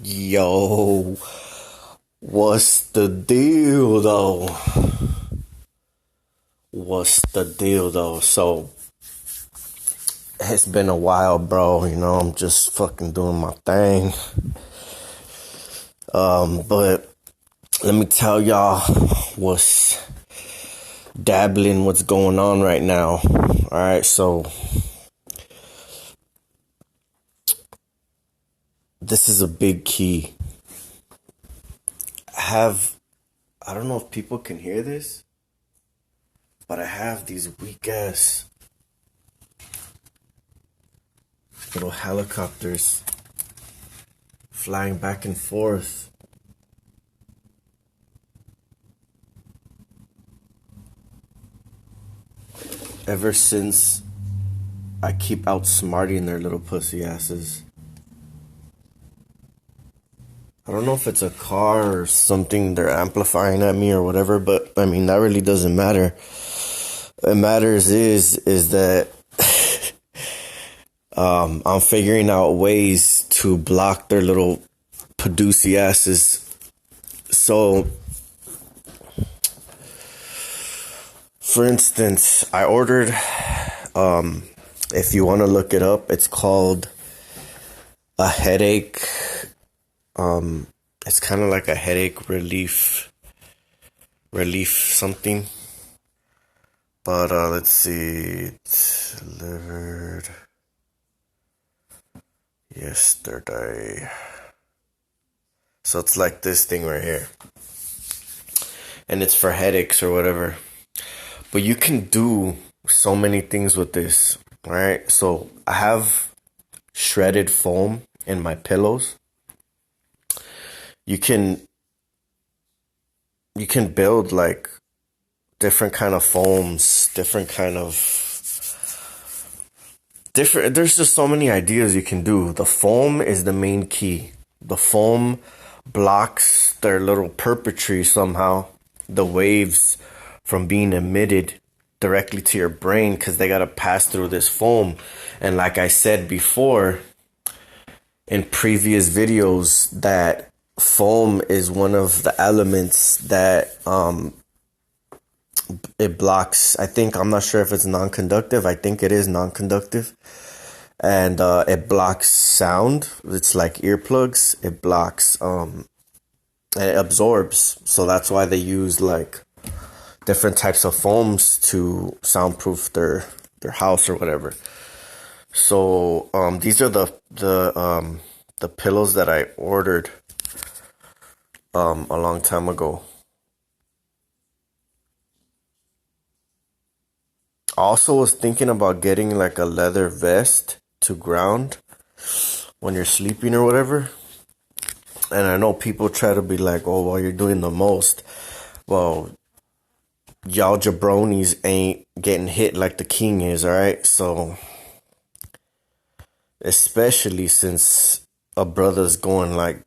Yo, what's the deal though? So, it's been a while, bro. I'm just fucking doing my thing. But let me tell y'all what's going on right now. Alright, so this is a big key. I don't know if people can hear this, but I have these weak ass little helicopters flying back and forth. Ever since I keep outsmarting their little pussy asses. I don't know if it's a car or something they're amplifying at me or whatever, but I mean, that really doesn't matter. What matters is that I'm figuring out ways to block their little Paducey asses. So, for instance, I ordered, if you want to look it up, it's called a headache. It's kind of like a headache relief something. But let's see, it's delivered yesterday. So it's like this thing right here, and it's for headaches or whatever. But you can do so many things with this, right? So I have shredded foam in my pillows. You can build like different kind of foams, there's just so many ideas you can do. The foam is the main key. The foam blocks their little purpatry somehow, the waves from being emitted directly to your brain, because they got to pass through this foam. And like I said before in previous videos, that foam is one of the elements that it blocks. I'm not sure if it's non-conductive. I think it is non-conductive. And it blocks sound. It's like earplugs. It blocks and it absorbs. So that's why they use like different types of foams to soundproof their house or whatever. So these are the pillows that I ordered a long time ago. Also was thinking about getting like a leather vest to ground when you're sleeping or whatever. And I know people try to be like, oh, well, you're doing the most. Well, y'all jabronis ain't getting hit like the king is, alright? So, especially since a brother's going like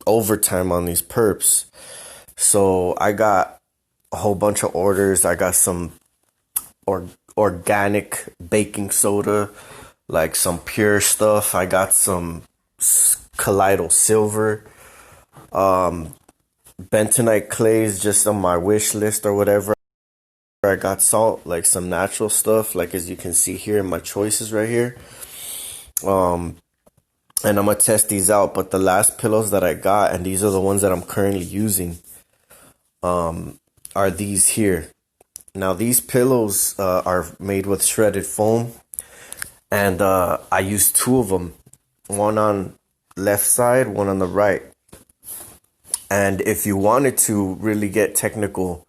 overtime on these perps. So I got a whole bunch of orders. I got some organic baking soda, like some pure stuff. I got some colloidal silver, bentonite clays just on my wish list or whatever. I got salt, like some natural stuff, like as you can see here in my choices right here. And I'm gonna test these out. But the last pillows that I got, and these are the ones that I'm currently using, are these here. Now these pillows are made with shredded foam, and I used two of them, one on left side, one on the right. And if you wanted to really get technical,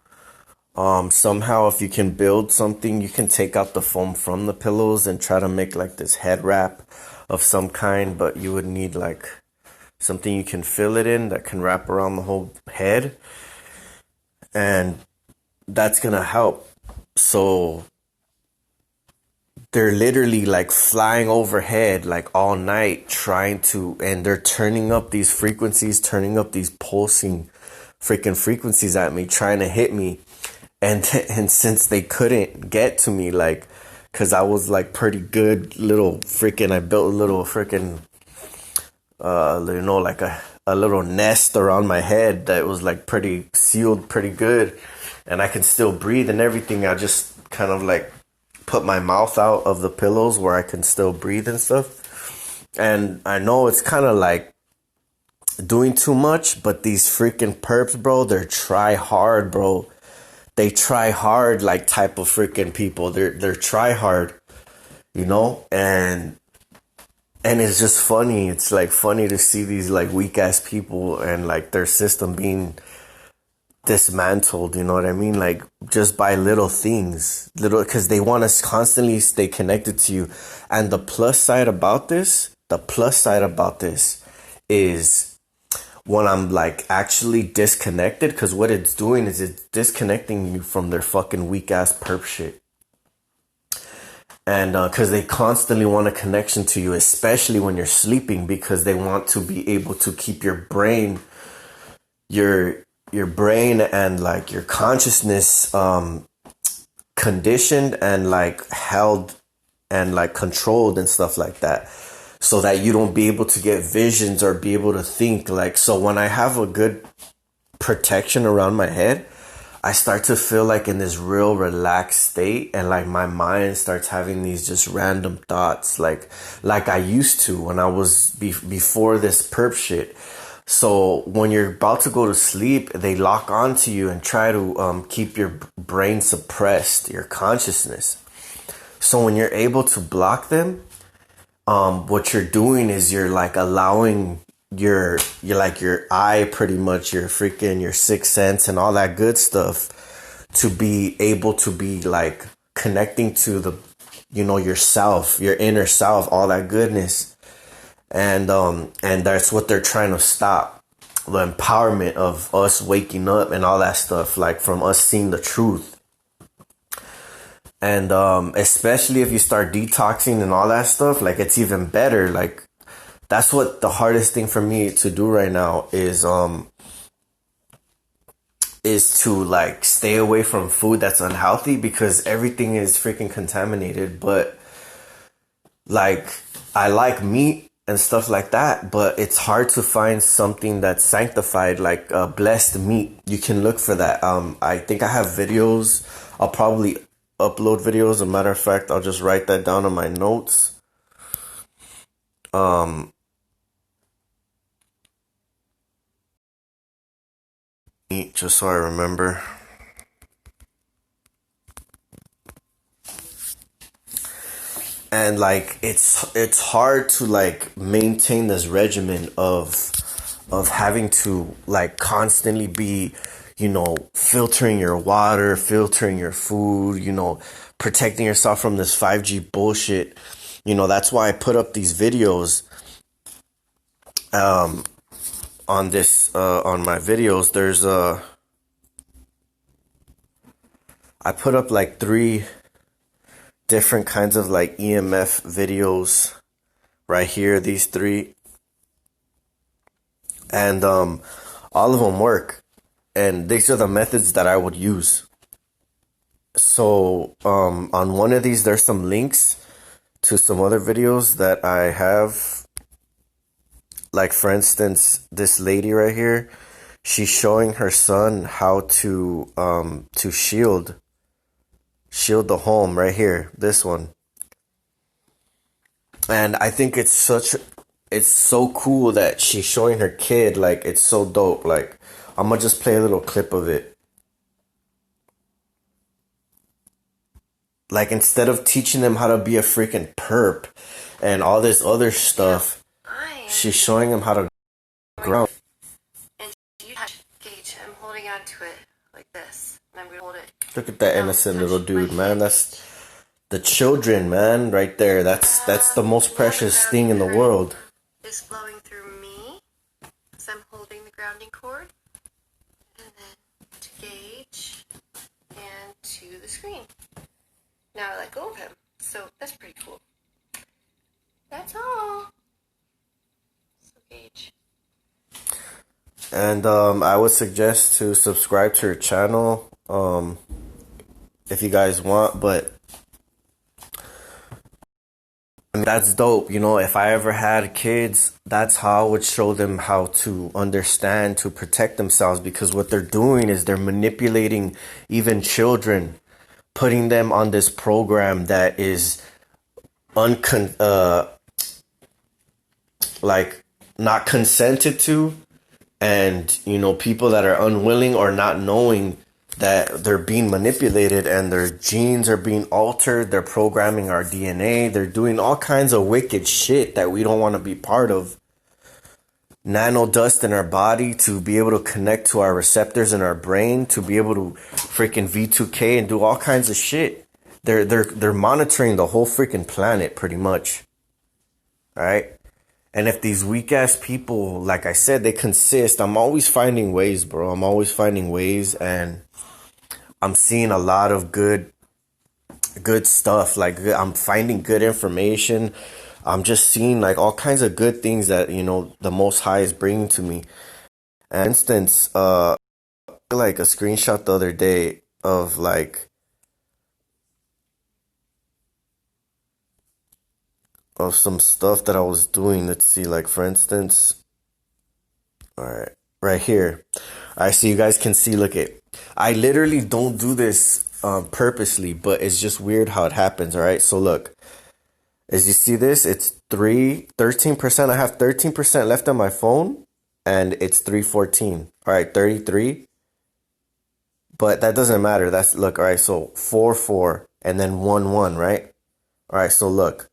somehow if you can build something, you can take out the foam from the pillows and try to make like this head wrap of some kind, but you would need like something you can fill it in that can wrap around the whole head, and that's gonna help. So they're literally like flying overhead like all night and they're turning up these frequencies, turning up these pulsing freaking frequencies at me, trying to hit me. And since they couldn't get to me, like, cause I was like pretty good little freaking, I built a little freaking, like a little nest around my head that was like pretty sealed pretty good, and I can still breathe and everything. I just kind of like put my mouth out of the pillows where I can still breathe and stuff. And I know it's kind of like doing too much, but these freaking perps, bro, they're try hard, bro. They try hard, like, type of freaking people. They're try hard, you know? And it's just funny. It's like funny to see these like weak ass people and like their system being dismantled, you know what I mean? Like, just by little things, because they want to constantly stay connected to you. And the plus side about this is when I'm like actually disconnected, because what it's doing is it's disconnecting you from their fucking weak ass perp shit. And because they constantly want a connection to you, especially when you're sleeping, because they want to be able to keep your brain and like your consciousness conditioned and like held and like controlled and stuff like that, so that you don't be able to get visions or be able to think. Like, so when I have a good protection around my head, I start to feel like in this real relaxed state, and like my mind starts having these just random thoughts, like I used to when I was before this perp shit. So when you're about to go to sleep, they lock onto you and try to keep your brain suppressed, your consciousness. So when you're able to block them, what you're doing is you're like allowing your eye, pretty much your sixth sense and all that good stuff, to be able to be like connecting to the, yourself, your inner self, all that goodness. And that's what they're trying to stop, the empowerment of us waking up and all that stuff, like from us seeing the truth. And especially if you start detoxing and all that stuff, like, it's even better. Like, that's what the hardest thing for me to do right now is to like stay away from food that's unhealthy, because everything is freaking contaminated. But like, I like meat and stuff like that, but it's hard to find something that's sanctified, like blessed meat. You can look for that. I think I have videos. I'll probably upload videos. As a matter of fact, I'll just write that down on my notes. Just so I remember. And like, it's hard to like maintain this regimen of having to like constantly be, filtering your water, filtering your food, protecting yourself from this 5G bullshit. That's why I put up these videos on this on my videos. There's I put up like 3 different kinds of like EMF videos right here, these 3, and all of them work, and these are the methods that I would use. So on one of these, there's some links to some other videos that I have. Like, for instance, this lady right here, she's showing her son how to shield the home right here, this one. And I think it's so cool that she's showing her kid. Like, it's so dope. Like, I'm gonna just play a little clip of it. Like, instead of teaching them how to be a freaking perp and all this other stuff, she's showing them how to grow. And you touch Gage. I'm holding on to it like this. And I'm going to hold it. Look at that innocent little dude, man. That's the children, man, right there. That's the most precious thing in the world. Is flowing through me as I'm holding the grounding cord. And then to Gage. And to the screen. Now I let go of him. So that's pretty cool. That's all. So Gage. And I would suggest to subscribe to her channel if you guys want. But I that's dope. If I ever had kids, that's how I would show them how to understand, to protect themselves, because what they're doing is they're manipulating even children, putting them on this program that is like not consented to, and people that are unwilling or not knowing that they're being manipulated and their genes are being altered. They're programming our DNA. They're doing all kinds of wicked shit that we don't want to be part of. Nano dust in our body to be able to connect to our receptors in our brain, to be able to freaking V2K and do all kinds of shit. They're monitoring the whole freaking planet pretty much. All right? And if these weak ass people, like I said, they consist, I'm always finding ways, bro. I'm always finding ways, and I'm seeing a lot of good stuff. Like, I'm finding good information. I'm just seeing like all kinds of good things that, the Most High is bringing to me. For instance, like a screenshot the other day of some stuff that I was doing. Let's see, like for instance, all right, right here. All right, so you guys can see, look at, I literally don't do this purposely, but it's just weird how it happens. All right, so look, as you see this, it's 13%. I have 13% left on my phone, and it's 314. All right, 33. But that doesn't matter. That's, look, all right, so 4 and then 1 right? All right, so look,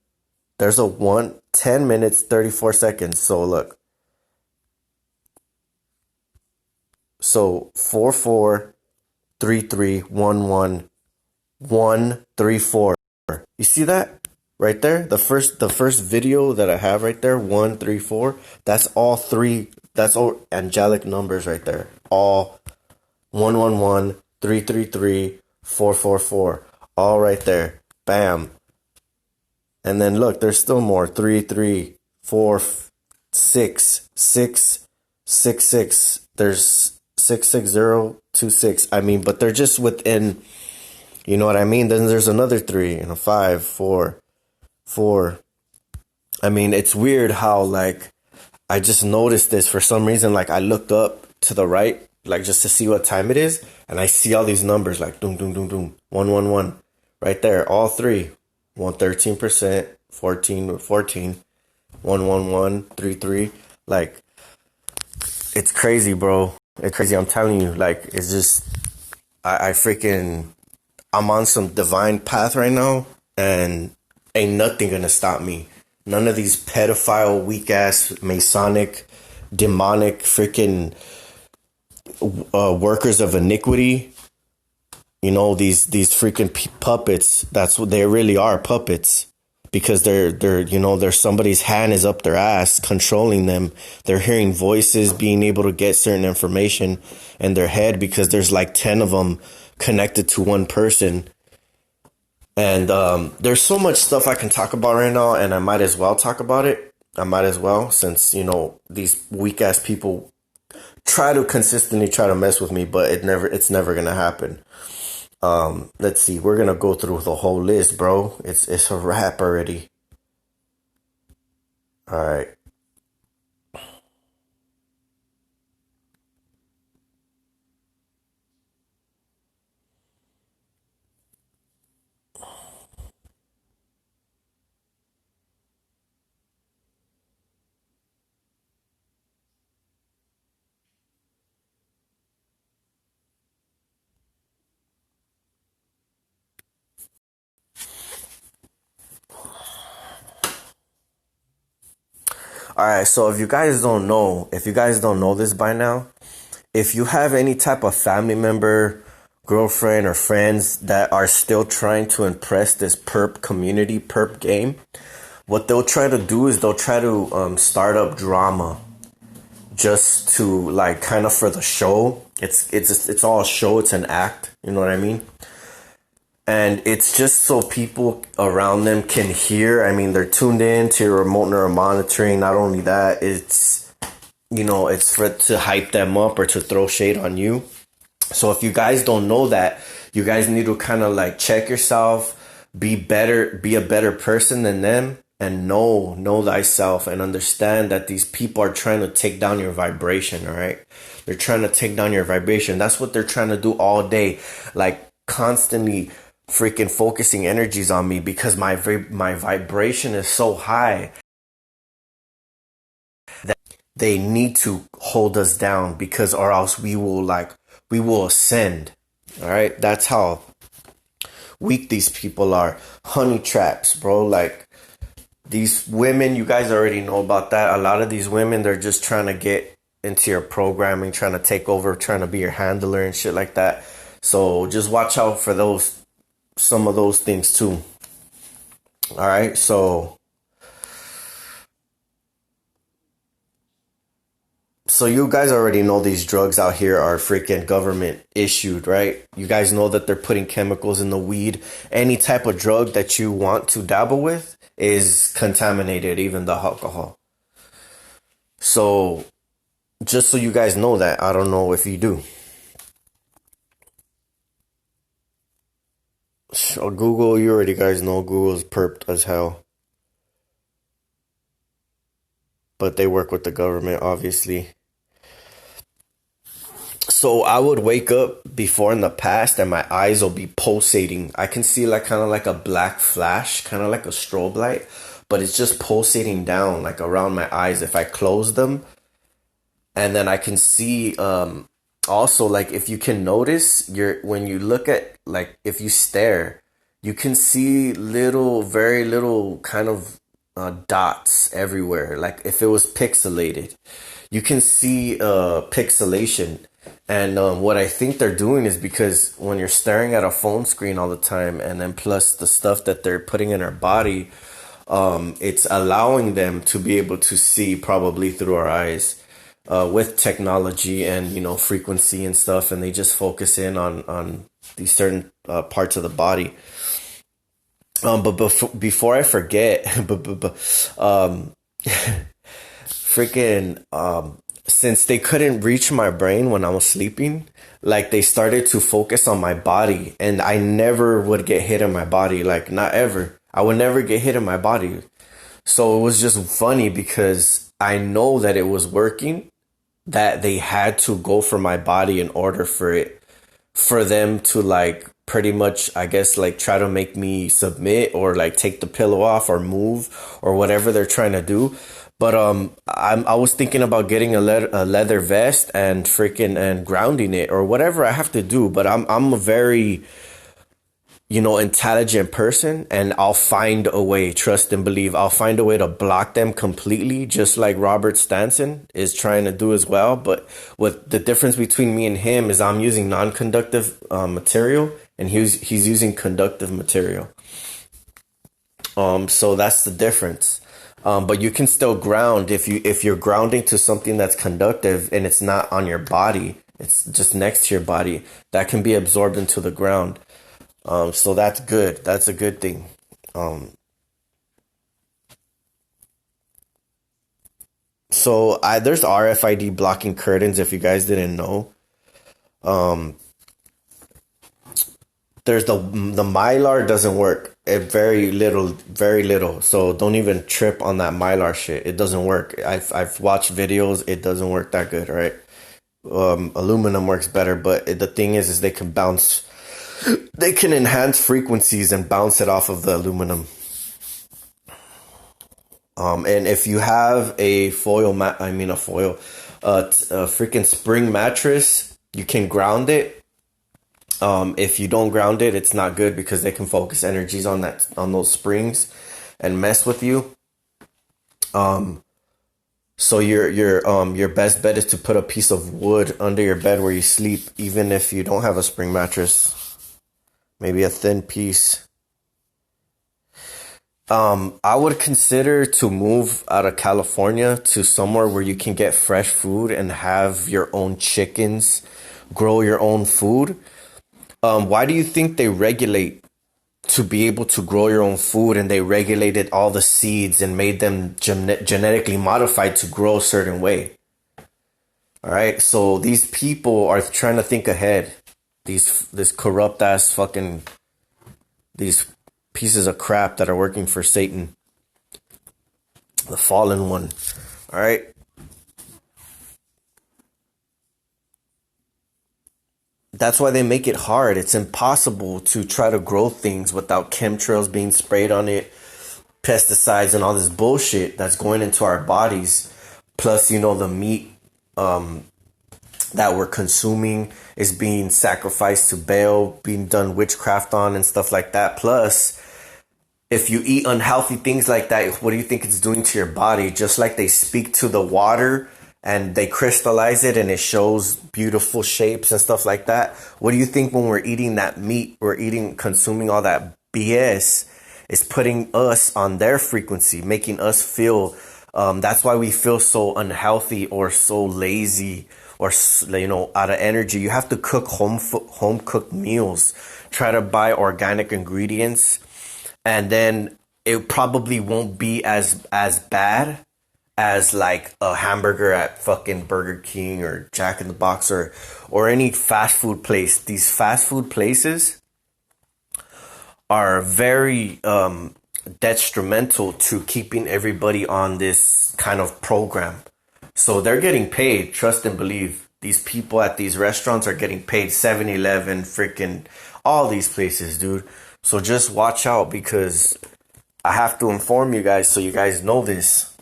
there's a 10 minutes 34 seconds. So look, so 4 3 3 1 1 1 3 4. You see that right there? The first video that I have right there, 1 3 4. That's all three. That's all angelic numbers right there. All 1 1 1 3 3 3 4 4 4. All right there. Bam. And then look, there's still more. 3 3 4 6 6 6 6. There's 66026. I mean, but they're just within, you know what I mean? Then there's another 3 and a 5 4 4. I mean, it's weird how, like, I just noticed this for some reason. Like, I looked up to the right, like, just to see what time it is, and I see all these numbers, like, doom, doom, doom, doom, 1 1 1, right there, all three. 13%, 14, 1 1 1 3 3. Like, it's crazy, bro. It's crazy. I'm telling you, like, it's just, I freaking, I'm on some divine path right now, and ain't nothing gonna stop me. None of these pedophile, weak ass, Masonic, demonic, freaking workers of iniquity. These freaking puppets. That's what they really are, puppets. Because they're somebody's hand is up their ass controlling them. They're hearing voices, being able to get certain information in their head, because there's like 10 of them connected to one person. And there's so much stuff I can talk about right now, and I might as well talk about it. I might as well, since these weak ass people try to consistently try to mess with me, but it's never gonna happen. Let's see. We're gonna go through the whole list, bro. It's a wrap already. All right. All right. So if you guys don't know this by now, if you have any type of family member, girlfriend, or friends that are still trying to impress this perp community, perp game, what they'll try to do is they'll try to start up drama, just to, like, kind of for the show. It's all a show. It's an act. You know what I mean? And it's just so people around them can hear. I mean, they're tuned in to your remote neural monitoring. Not only that, it's for to hype them up or to throw shade on you. So if you guys don't know that, you guys need to kind of like check yourself, be a better person than them. and know thyself and understand that these people are trying to take down your vibration, all right? They're trying to take down your vibration. That's what they're trying to do all day, like constantly freaking focusing energies on me because my vibration is so high that they need to hold us down because or else we will ascend. All right? That's how weak these people are. Honey traps, bro. Like these women, you guys already know about that. A lot of these women, they're just trying to get into your programming, trying to take over, trying to be your handler and shit like that. So just watch out for some of those things too. All right, so you guys already know these drugs out here are freaking government issued, right? You guys know that they're putting chemicals in the weed. Any type of drug that you want to dabble with is contaminated, even the alcohol. So just so you guys know that, I don't know if you do. Google, you already guys know Google's perped as hell. But they work with the government, obviously. So I would wake up before in the past and my eyes will be pulsating. I can see like kind of like a black flash, kind of like a strobe light, but it's just pulsating down like around my eyes if I close them. And then I can see also like if you can notice when you look at like if you stare, you can see very little kind of dots everywhere. Like if it was pixelated, you can see pixelation. And what I think they're doing is because when you're staring at a phone screen all the time, and then plus the stuff that they're putting in our body, it's allowing them to be able to see probably through our eyes with technology and frequency and stuff, and they just focus in on these certain parts of the body. But before I forget, freaking since they couldn't reach my brain when I was sleeping, like they started to focus on my body, and I never would get hit in my body, like not ever. I would never get hit in my body. So it was just funny because I know that it was working, that they had to go for my body in order for them to like pretty much, I guess, like try to make me submit or like take the pillow off or move or whatever they're trying to do. But I was thinking about getting a leather vest and freaking grounding it or whatever I have to do. But I'm a very intelligent person, and I'll find a way. Trust and believe. I'll find a way to block them completely, just like Robert Stanson is trying to do as well. But what the difference between me and him is, I'm using non-conductive material, and he's using conductive material. So that's the difference. But you can still ground if you're grounding to something that's conductive and it's not on your body, it's just next to your body, that can be absorbed into the ground. So that's good. That's a good thing. So there's RFID blocking curtains if you guys didn't know. There's the Mylar doesn't work. Very little. So don't even trip on that Mylar shit. It doesn't work. I've watched videos. It doesn't work that good, right? Aluminum works better, but the thing is they can bounce. They can enhance frequencies and bounce it off of the aluminum. And if you have a freaking spring mattress, you can ground it. If you don't ground it, it's not good because they can focus energies on those springs and mess with you. So your best bet is to put a piece of wood under your bed where you sleep, even if you don't have a spring mattress. Maybe a thin piece. I would consider to move out of California to somewhere where you can get fresh food and have your own chickens, grow your own food. Why do you think they regulate to be able to grow your own food, and they regulated all the seeds and made them genetically modified to grow a certain way? All right, so these people are trying to think ahead. This corrupt ass fucking these pieces of crap that are working for Satan. the fallen one. All right. That's why they make it hard. It's impossible to try to grow things without chemtrails being sprayed on it, pesticides and all this bullshit that's going into our bodies. Plus, you know, the meat that we're consuming is being sacrificed to Baal, being done witchcraft on and stuff like that. Plus, if you eat unhealthy things like that, what do you think it's doing to your body? Just like they speak to the water and they crystallize it and it shows beautiful shapes and stuff like that. What do you think when we're eating that meat, consuming all that BS, is putting us on their frequency, making us feel, that's why we feel so unhealthy or so lazy or, you know, out of energy. You have to cook home cooked meals, try to buy organic ingredients, and then it probably won't be as bad as like a hamburger at fucking Burger King or Jack in the Box or any fast food place. These fast food places are very detrimental to keeping everybody on this kind of program. So they're getting paid, trust and believe. These people at these restaurants are getting paid. 7-Eleven, freaking all these places, dude. So just watch out, because I have to inform you guys so you guys know this.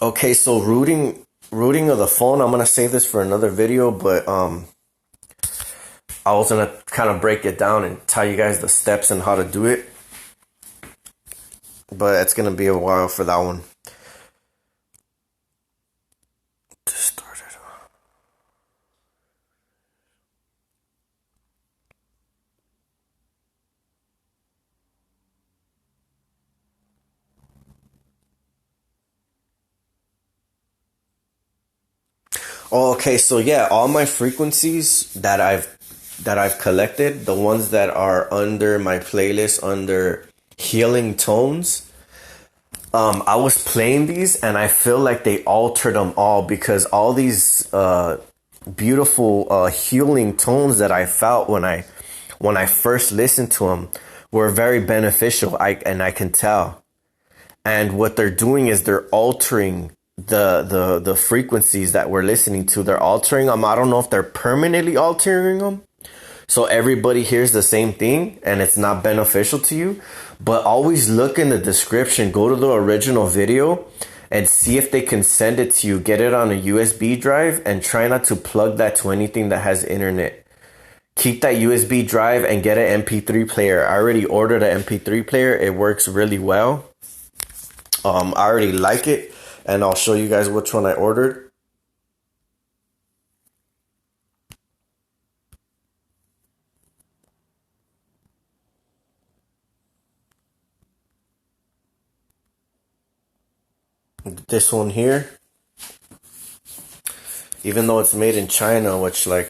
Okay, so rooting of the phone, I'm gonna save this for another video, but I was gonna kind of break it down and tell you guys the steps and how to do it. But it's gonna be a while for that one. Oh, okay, so yeah, all my frequencies that I've collected, the ones that are under my playlist under healing tones, I was playing these and I feel like they altered them all, because all these beautiful healing tones that I felt when I first listened to them were very beneficial. I can tell. And what they're doing is they're altering the frequencies that we're listening to. They're altering them. I don't know if they're permanently altering them, so everybody hears the same thing and it's not beneficial to you. But always look in the description, go to the original video and see if they can send it to you. Get it on a USB drive and try not to plug that to anything that has internet. Keep that USB drive and get an MP3 player. I already ordered an MP3 player. It works really well. I already like it, and I'll show you guys which one I ordered. This one here, even though it's made in China, which like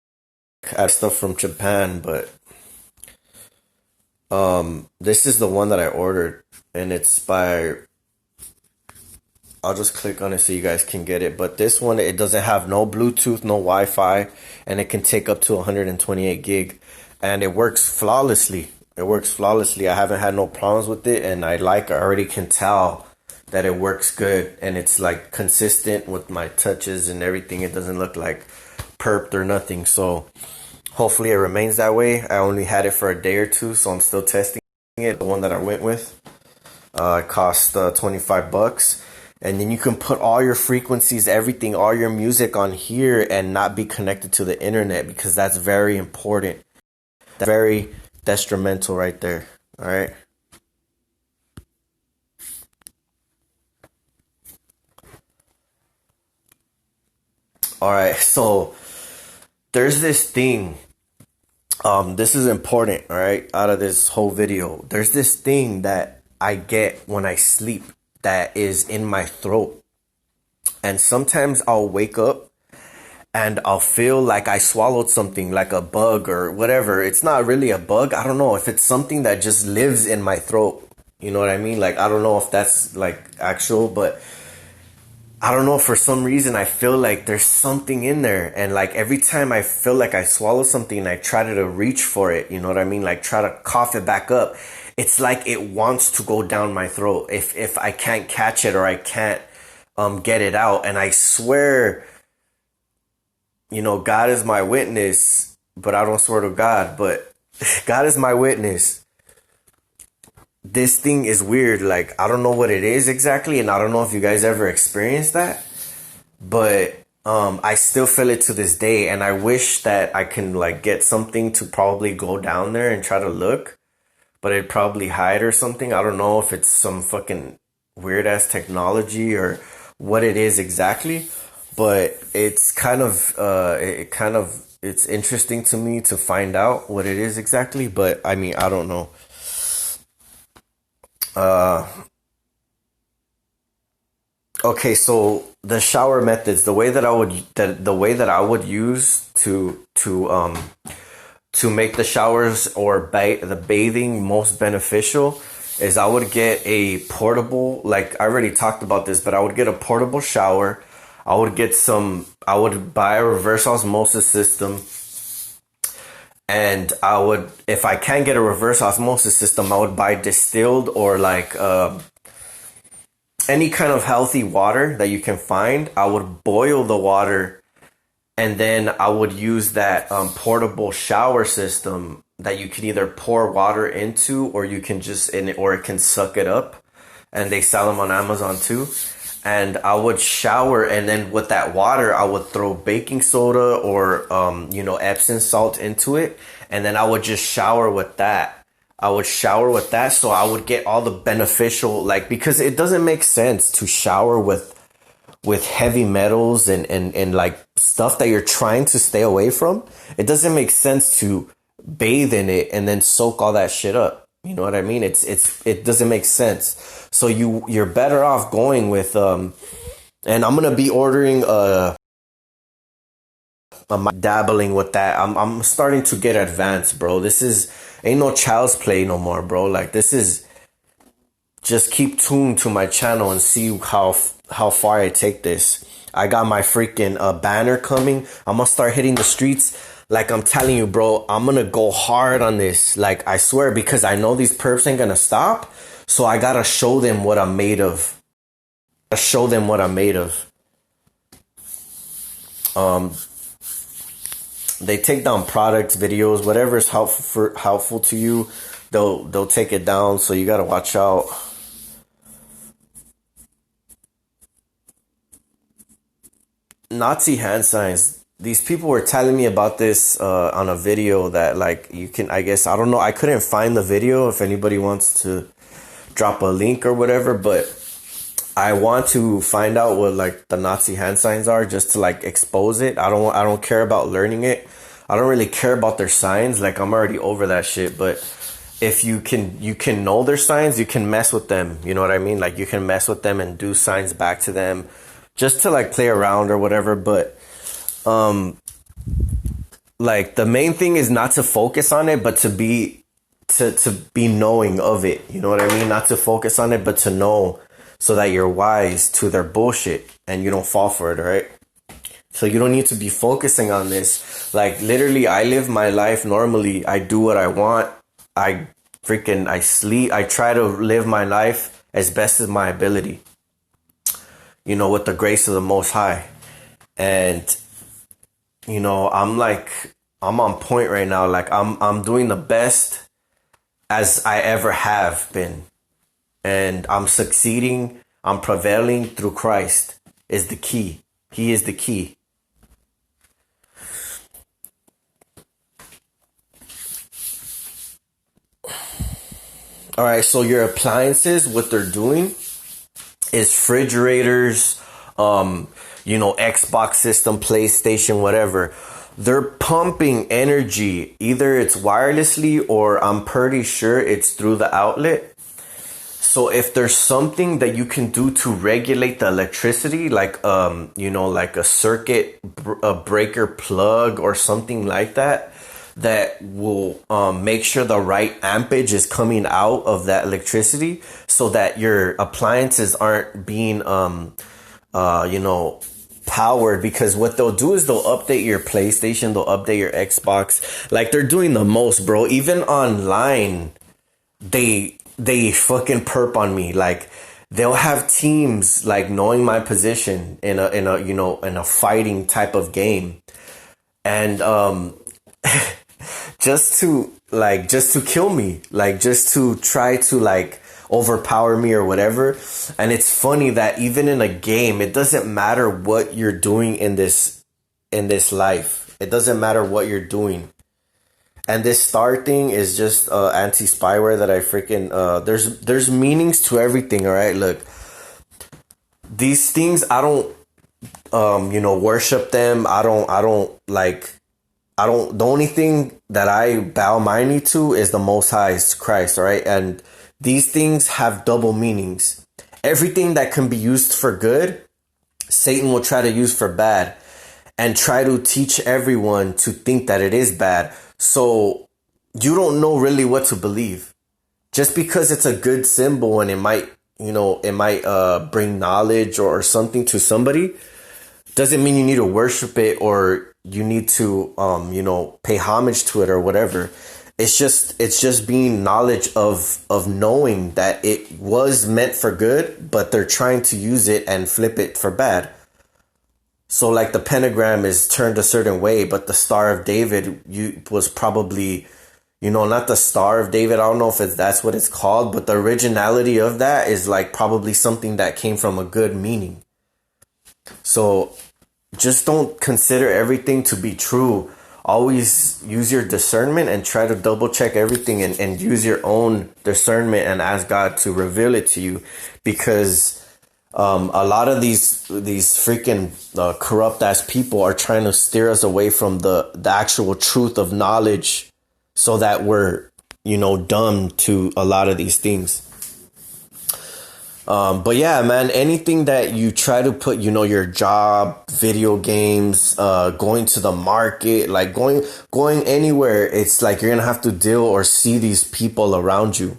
adds stuff from Japan, but this is the one that I ordered, and it's by, I'll just click on it so you guys can get it. But this one, it doesn't have no Bluetooth, no Wi-Fi, and it can take up to 128 gig, and it works flawlessly. It works flawlessly. I haven't had no problems with it, and I already can tell that it works good, and it's like consistent with my touches and everything. It doesn't look like perped or nothing. So hopefully it remains that way. I only had it for a day or two, so I'm still testing it. The one that I went with, it cost $25. And then you can put all your frequencies, everything, all your music on here and not be connected to the internet, because that's very important. That's very detrimental right there. All right. All right. So there's this thing. This is important. All right. Out of this whole video, there's this thing that I get when I sleep that is in my throat, and sometimes I'll wake up and I'll feel like I swallowed something, like a bug or whatever. It's not really a bug. I don't know if it's something that just lives in my throat. You know what I mean? Like, I don't know if that's like actual, but I don't know, for some reason I feel like there's something in there, and like every time I feel like I swallow something and I try to reach for it, you know what I mean, like try to cough it back up, it's like it wants to go down my throat if I can't catch it or I can't get it out. And I swear, God is my witness, but I don't swear to God, but God is my witness. This thing is weird. Like, I don't know what it is exactly, and I don't know if you guys ever experienced that, but I still feel it to this day, and I wish that I can like get something to probably go down there and try to look, but it'd probably hide or something. I don't know if it's some fucking weird ass technology or what it is exactly, but it's kind of it's interesting to me to find out what it is exactly. But I mean, I don't know. Okay, so the shower methods, the way that I would use to make the showers or the bathing most beneficial is I would get a portable, like I already talked about this, but I would get a portable shower. I would buy a reverse osmosis system, and if I can't get a reverse osmosis system, I would buy distilled or like any kind of healthy water that you can find. I would boil the water, and then I would use that portable shower system that you can either pour water into, or you can or it can suck it up. And they sell them on Amazon too. And I would shower, and then with that water, I would throw baking soda or Epsom salt into it, and then I would just shower with that. So I would get all the beneficial, like, because it doesn't make sense to shower with heavy metals and like stuff that you're trying to stay away from. It doesn't make sense to bathe in it and then soak all that shit up. You know what I mean? It doesn't make sense. So you're better off going with and I'm gonna be ordering I'm dabbling with that. I'm starting to get advanced, bro. This ain't no child's play no more, bro. Like, this is just keep tuned to my channel and see how far I take this. I got my freaking banner coming. I'm gonna start hitting the streets. Like, I'm telling you, bro, I'm gonna go hard on this. Like, I swear, because I know these perps ain't gonna stop. So I gotta show them what I'm made of. They take down products, videos, whatever is helpful to you. They'll take it down. So you gotta watch out. Nazi hand signs. These people were telling me about this on a video that, like, you can, I guess, I don't know. I couldn't find the video if anybody wants to drop a link or whatever, but I want to find out what, like, the Nazi hand signs are, just to, like, expose it. I don't care about learning it. I don't really care about their signs. Like, I'm already over that shit. But if you can know their signs, you can mess with them. You know what I mean? Like, you can mess with them and do signs back to them just to, like, play around or whatever. But like, the main thing is not to focus on it, but to be knowing of it. You know what I mean? Not to focus on it, but to know, so that you're wise to their bullshit and you don't fall for it, right? So you don't need to be focusing on this. Like, literally, I live my life normally. I do what I want. I sleep. I try to live my life as best as my ability, with the grace of the Most High. And I'm on point right now. Like, I'm doing the best as I ever have been. And I'm succeeding. I'm prevailing through Christ is the key. He is the key. All right, so your appliances, what they're doing is refrigerators, Xbox system, PlayStation, whatever. They're pumping energy. Either it's wirelessly, or I'm pretty sure it's through the outlet. So if there's something that you can do to regulate the electricity, like like a circuit breaker plug or something like that, that will make sure the right ampage is coming out of that electricity, so that your appliances aren't being powered, because what they'll do is they'll update your PlayStation, they'll update your Xbox. Like, they're doing the most, bro. Even online, they fucking perp on me. Like, they'll have teams like knowing my position in a fighting type of game, and just to kill me, like, just to try to like overpower me or whatever. And it's funny that even in a game, it doesn't matter what you're doing in this life. It doesn't matter what you're doing. And this star thing is just anti-spyware that I freaking there's meanings to everything, all right? Look, these things, I don't worship them. The only thing that I bow my knee to is the Most High's Christ, all right? And these things have double meanings. Everything that can be used for good, Satan will try to use for bad, and try to teach everyone to think that it is bad. So you don't know really what to believe. Just because it's a good symbol and it might bring knowledge or something to somebody, doesn't mean you need to worship it or you need to pay homage to it or whatever. It's just being knowledge of knowing that it was meant for good, but they're trying to use it and flip it for bad. So like the pentagram is turned a certain way, but the Star of David was probably, not the Star of David. I don't know if that's what it's called, but the originality of that is like probably something that came from a good meaning. So just don't consider everything to be true. Always use your discernment and try to double check everything and use your own discernment and ask God to reveal it to you, because a lot of these freaking corrupt ass people are trying to steer us away from the actual truth of knowledge, so that we're dumb to a lot of these things. But yeah, man, anything that you try to put, your job, video games, going to the market, like going anywhere, it's like you're going to have to deal or see these people around you.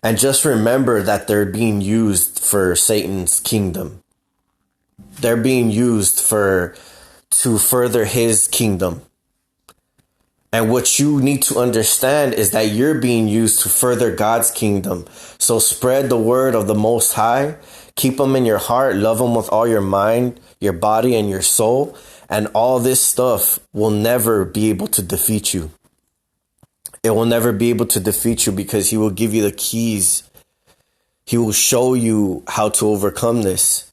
And just remember that they're being used for Satan's kingdom. They're being used to further his kingdom. And what you need to understand is that you're being used to further God's kingdom. So spread the word of the Most High. Keep them in your heart. Love them with all your mind, your body, and your soul. And all this stuff will never be able to defeat you. It will never be able to defeat you, because he will give you the keys. He will show you how to overcome this.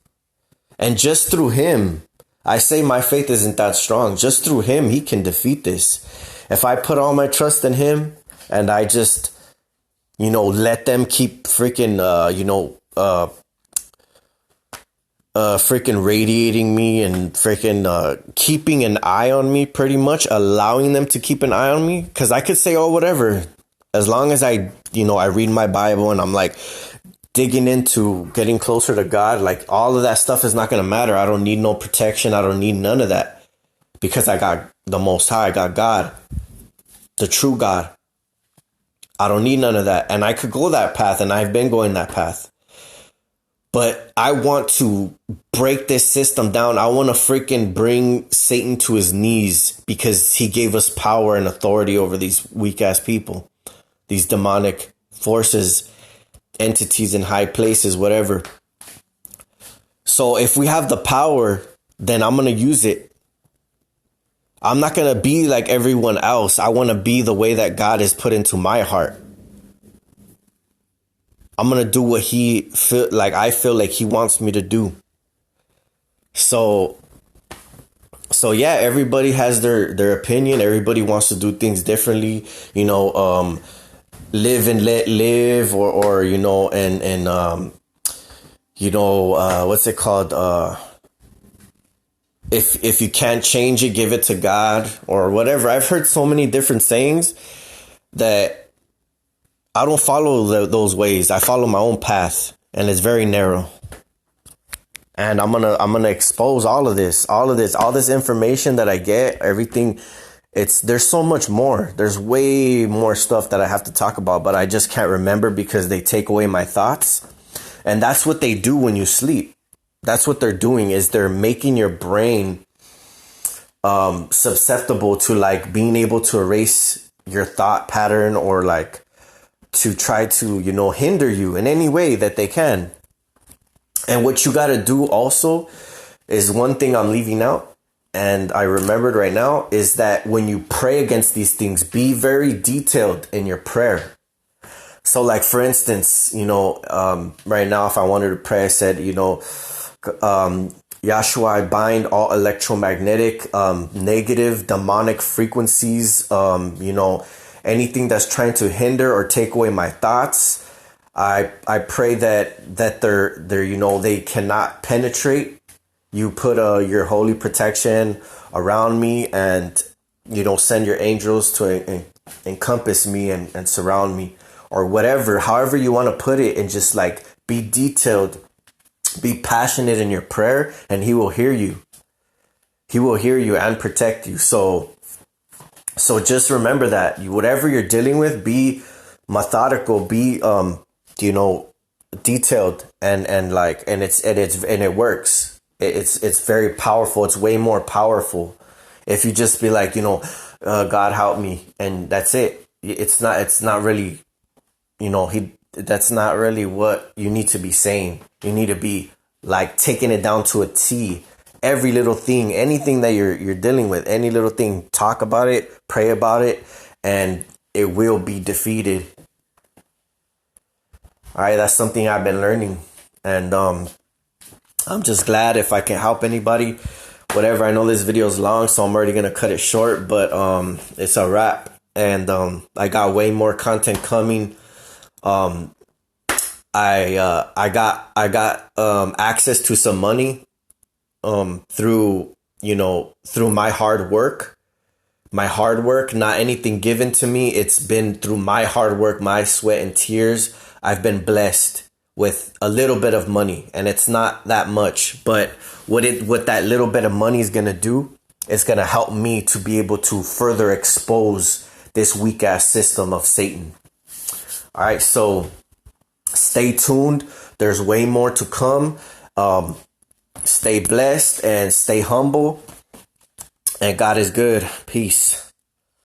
And just through him, I say my faith isn't that strong. Just through him, he can defeat this. If I put all my trust in him and I just, let them keep freaking, freaking radiating me and freaking keeping an eye on me, pretty much allowing them to keep an eye on me. Because I could say, oh, whatever. As long as I read my Bible and I'm like digging into getting closer to God, like all of that stuff is not going to matter. I don't need no protection. I don't need none of that. Because I got the Most High, I got God, the true God. I don't need none of that. And I could go that path, and I've been going that path. But I want to break this system down. I want to freaking bring Satan to his knees, because he gave us power and authority over these weak ass people, these demonic forces, entities in high places, whatever. So if we have the power, then I'm going to use it. I'm not going to be like everyone else. I want to be the way that God has put into my heart. I'm going to do what I feel like he wants me to do. So yeah, everybody has their opinion. Everybody wants to do things differently, live and let live, or what's it called? If you can't change it, give it to God, or whatever. I've heard so many different sayings that I don't follow those ways. I follow my own path, and it's very narrow. And I'm gonna expose all this information that I get, everything. There's so much more. There's way more stuff that I have to talk about, but I just can't remember because they take away my thoughts. And that's what they do when you sleep. That's what they're doing, is they're making your brain susceptible to like being able to erase your thought pattern, or like to try to, hinder you in any way that they can. And what you got to do also is one thing I'm leaving out, and I remembered right now, is that when you pray against these things, be very detailed in your prayer. So like, for instance, right now, if I wanted to pray, I said, Yahshua, I bind all electromagnetic, negative, demonic frequencies, anything that's trying to hinder or take away my thoughts. I pray that they're they cannot penetrate. You put your holy protection around me, and send your angels to encompass me and surround me, or whatever, however you want to put it, and just like be detailed, be passionate in your prayer, and he will hear you. He will hear you and protect you. So just remember that whatever you're dealing with, be methodical, be detailed, and it works. It's very powerful. It's way more powerful if you just be like, God help me, and that's it. It's not really, that's not really what you need to be saying. You need to be like taking it down to a T. Every little thing, anything that you're dealing with, any little thing, talk about it, pray about it, and it will be defeated. All right, that's something I've been learning, and I'm just glad if I can help anybody. Whatever, I know this video is long, so I'm already gonna cut it short, but it's a wrap, and I got way more content coming. I got access to some money through my hard work. Not anything given to me. It's been through my hard work, my sweat and tears. I've been blessed with a little bit of money, and it's not that much, but what that little bit of money is going to do, it's going to help me to be able to further expose this weak ass system of Satan. All right, so stay tuned. There's way more to come. Stay blessed and stay humble. And God is good. Peace.